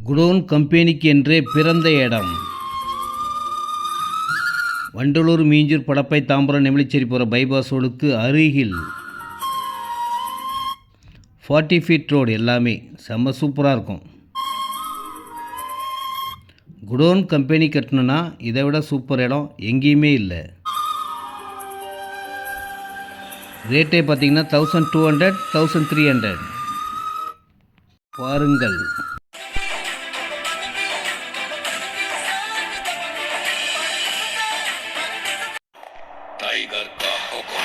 Godown கம்பெனிக்கு என்றே பிறந்த இடம். வண்டலூர், மீஞ்சூர், படப்பை, தாம்பரம், நெமிலிச்சேரி போகிற பைபாஸ் ரோடுக்கு அருகில் 40 ஃபீட் ரோடு. எல்லாமே செம்ம சூப்பராக இருக்கும். குடோன் கம்பெனி கட்டணுன்னா இதை விட சூப்பர் இடம் எங்கேயுமே இல்லை. ரேட்டே பார்த்தீங்கன்னா 1200, 1300. பாருங்கள். टाइगर का हुक्म।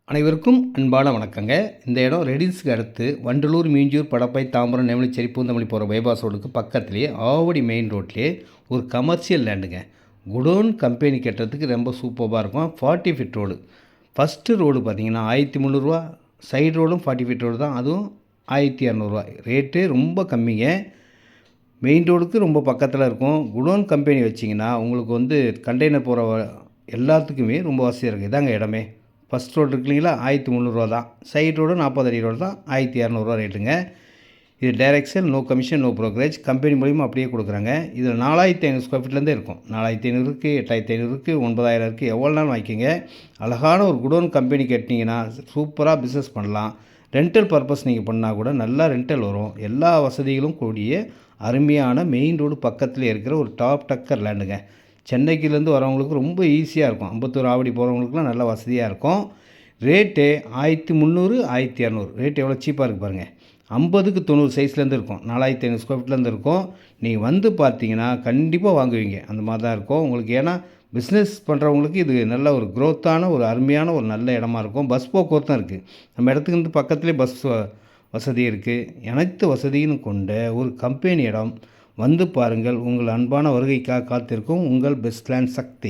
அனைவருக்கும் அன்பான வணக்கங்க. இந்த இடம் ரெடில்ஸுக்கு அடுத்து வண்டலூர், மீஞ்சூர், படப்பை, தாம்பரம், நெமிலிச்சேரி, பூந்தமல்லி போகிற பைபாஸ் ரோடுக்கு பக்கத்துலேயே ஆவடி மெயின் ரோட்லேயே ஒரு கமர்ஷியல் லேண்டுங்க. குடோன் கம்பெனி கட்டுறதுக்கு ரொம்ப சூப்பராக இருக்கும். 40 ஃபீட் ரோடு. ஃபஸ்ட்டு ரோடு பார்த்திங்கன்னா 1300 சைடு ரோடும் 40 ஃபீட் ரோடு தான், அதுவும் 1200. ரேட்டு ரொம்ப கம்மிங்க. மெயின் ரோடுக்கு ரொம்ப பக்கத்தில் இருக்கும். குடோன் கம்பெனி வச்சிங்கன்னா உங்களுக்கு கண்டெய்னர் போகிற எல்லாத்துக்குமே ரொம்ப வசதியாக இருக்குது. இதாங்க இடமே. ஃபஸ்ட் ரோடு இருக்கு இல்லைங்களா, 1300 தான். சைடு ரோடு 40 அடி ரோடு தான், 1200 ரேட்டுங்க. இது direct sale, no commission, no brokerage. Company மூலிமா அப்படியே கொடுக்குறாங்க. இதில் 4500 ஸ்கொயர் ஃபீட்லேருந்தே இருக்கும். 4500 இருக்குது, 8500 இருக்குது, 9000 இருக்குது. எவ்வளோ நாள் வாங்கிக்கோங்க. அழகான ஒரு குடோன் கம்பெனி கட்டினீங்கன்னா சூப்பராக பிஸ்னஸ் பண்ணலாம். ரெண்டல் பர்பஸ் நீங்கள் பண்ணால் கூட நல்லா ரெண்டல் வரும். எல்லா வசதிகளும் கூடிய அருமையான மெயின் ரோடு பக்கத்தில் இருக்கிற ஒரு டாப் டக்கர் லேண்டுங்க. சென்னைக்குலேருந்து வரவங்களுக்கு ரொம்ப ஈஸியாக இருக்கும். 51 ஆவடி போகிறவங்களுக்குலாம் நல்லா வசதியாக இருக்கும். ரேட்டு 1300, 1200. ரேட் எவ்வளோ சீப்பாக இருக்குது பாருங்கள். 50க்கு 90 சைஸ்லேருந்து இருக்கும். 4500 ஸ்கொயர் ஃபீட்லேருந்து இருக்கும். நீங்கள் பார்த்தீங்கன்னா கண்டிப்பாக வாங்குவீங்க. அந்த மாதிரி தான் இருக்கும் உங்களுக்கு. ஏன்னா பிஸ்னஸ் பண்ணுறவங்களுக்கு இது நல்ல ஒரு க்ரோத்தான ஒரு அருமையான ஒரு நல்ல இடமா இருக்கும். பஸ் போக்குவரத்தும் இருக்குது. நம்ம இடத்துக்கு பக்கத்துலேயே பஸ் வசதி இருக்குது. அனைத்து வசதியும் கொண்ட ஒரு கம்பெனி இடம். பாருங்கள். உங்கள் அன்பான வருகைக்காக காத்திருக்கும் உங்கள் பெஸ்ட் லேண்ட் சக்தி.